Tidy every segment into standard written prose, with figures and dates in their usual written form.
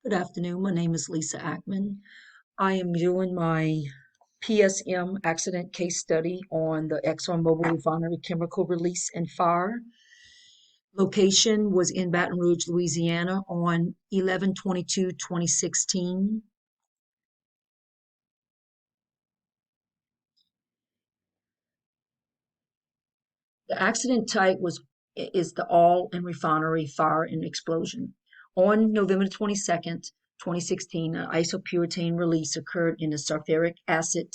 Good afternoon. My name is Lisa Ackman. I am doing my PSM accident case study on the Exxonmobile Refinery chemical release and fire. Location was in Baton Rouge, Louisiana on 11/22/2016. The accident type is the all in refinery fire and explosion. On November 22nd, 2016, an isopurtane release occurred in the sulfuric acid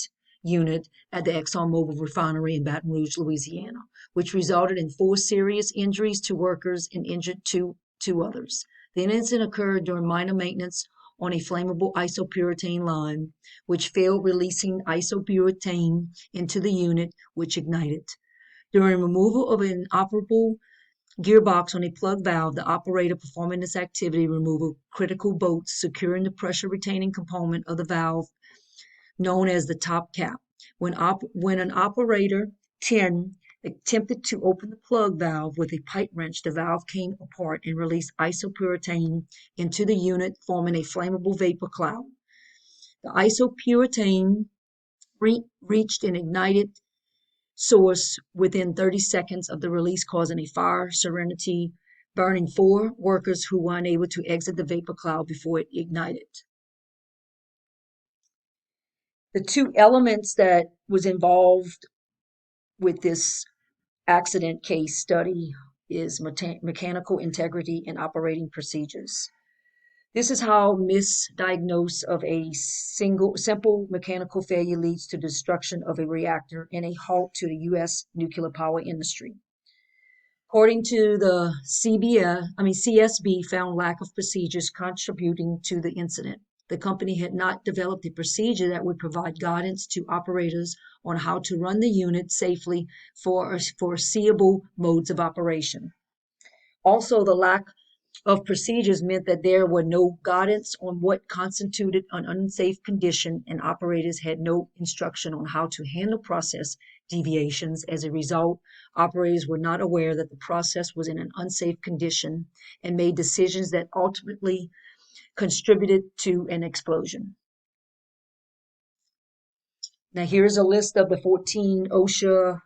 unit at the ExxonMobil refinery in Baton Rouge, Louisiana, which resulted in 4 serious injuries to workers and injured two others. The incident occurred during minor maintenance on a flammable isopurtane line, which failed releasing isopurtane into the unit, which ignited. During removal of an inoperable gearbox on a plug valve, the operator performing this activity removed critical bolts securing the pressure retaining component of the valve known as the top cap. When an operator 10 attempted to open the plug valve with a pipe wrench, the valve came apart and released isopurtane into the unit, forming a flammable vapor cloud. The isopurtane reached an ignited source within 30 seconds of the release, causing a fire serenity, burning 4 workers who were unable to exit the vapor cloud before it ignited. The two elements that was involved with this accident case study is mechanical integrity and operating procedures. This is how misdiagnosis of a simple mechanical failure leads to destruction of a reactor and a halt to the U.S. nuclear power industry. According to the CSB found lack of procedures contributing to the incident. The company had not developed a procedure that would provide guidance to operators on how to run the unit safely for foreseeable modes of operation. Also, the lack of procedures meant that there were no guidance on what constituted an unsafe condition, and operators had no instruction on how to handle process deviations. As a result, operators were not aware that the process was in an unsafe condition and made decisions that ultimately contributed to an explosion. Now, here's a list of the 14 OSHA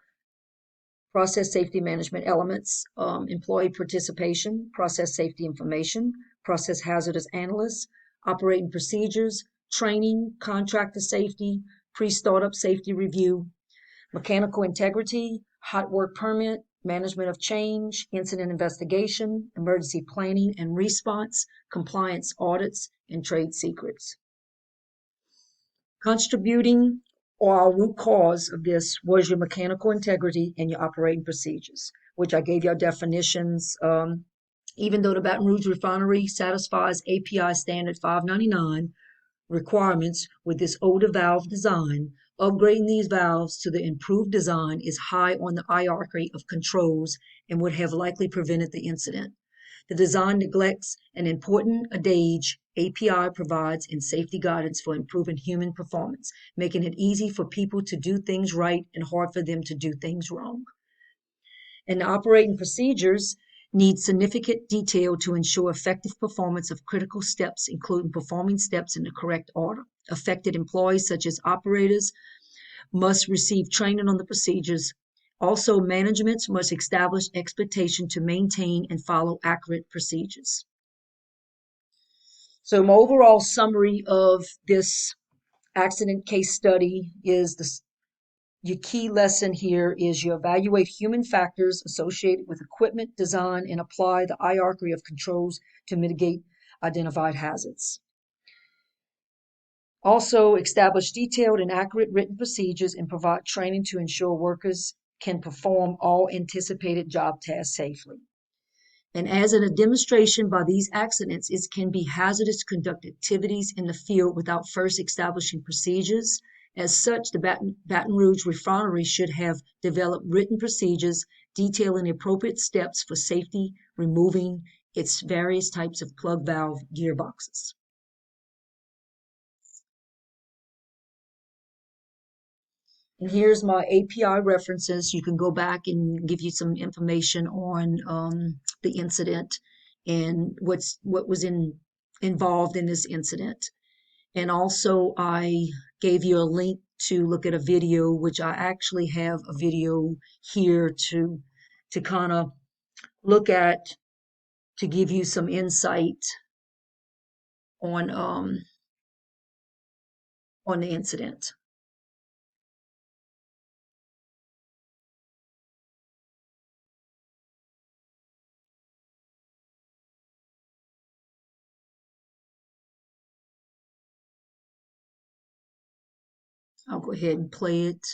process safety management elements: employee participation, process safety information, process hazardous analysts, operating procedures, training, contractor safety, pre-startup safety review, mechanical integrity, hot work permit, management of change, incident investigation, emergency planning and response, compliance audits, and trade secrets. Contributing or root cause of this was your mechanical integrity and your operating procedures, which I gave you definitions. Even though the Baton Rouge refinery satisfies API standard 599 requirements with this older valve design, upgrading these valves to the improved design is high on the hierarchy of controls and would have likely prevented the incident. The design neglects an important adage API provides in safety guidance for improving human performance, making it easy for people to do things right and hard for them to do things wrong. And the operating procedures need significant detail to ensure effective performance of critical steps, including performing steps in the correct order. Affected employees, such as operators, must receive training on the procedures. Also, management must establish expectation to maintain and follow accurate procedures. So my overall summary of this accident case study is your key lesson here is you evaluate human factors associated with equipment design and apply the hierarchy of controls to mitigate identified hazards. Also, establish detailed and accurate written procedures and provide training to ensure workers can perform all anticipated job tasks safely. And as in a demonstration by these accidents, it can be hazardous to conduct activities in the field without first establishing procedures. As such, the Baton Rouge refinery should have developed written procedures detailing the appropriate steps for safety, removing its various types of plug valve gearboxes. And here's my API references. You can go back and give you some information on the incident and what was in involved in this incident. And also, I gave you a link to look at a video, which I actually have a video here to kind of look at to give you some insight on um, on the incident. I'll go ahead and play it.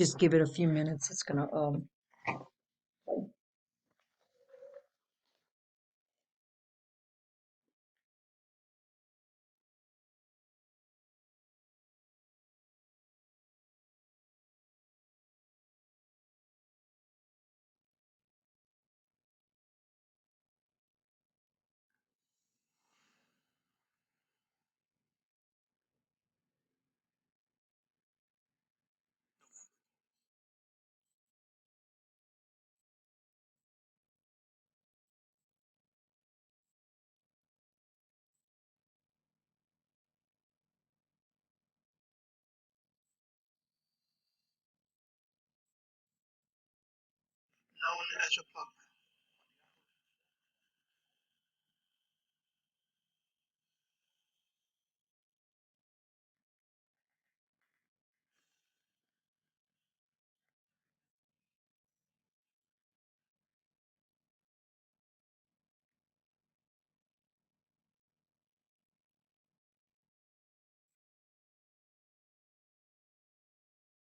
Just give it a few minutes. It's gonna Now on the edge of pump.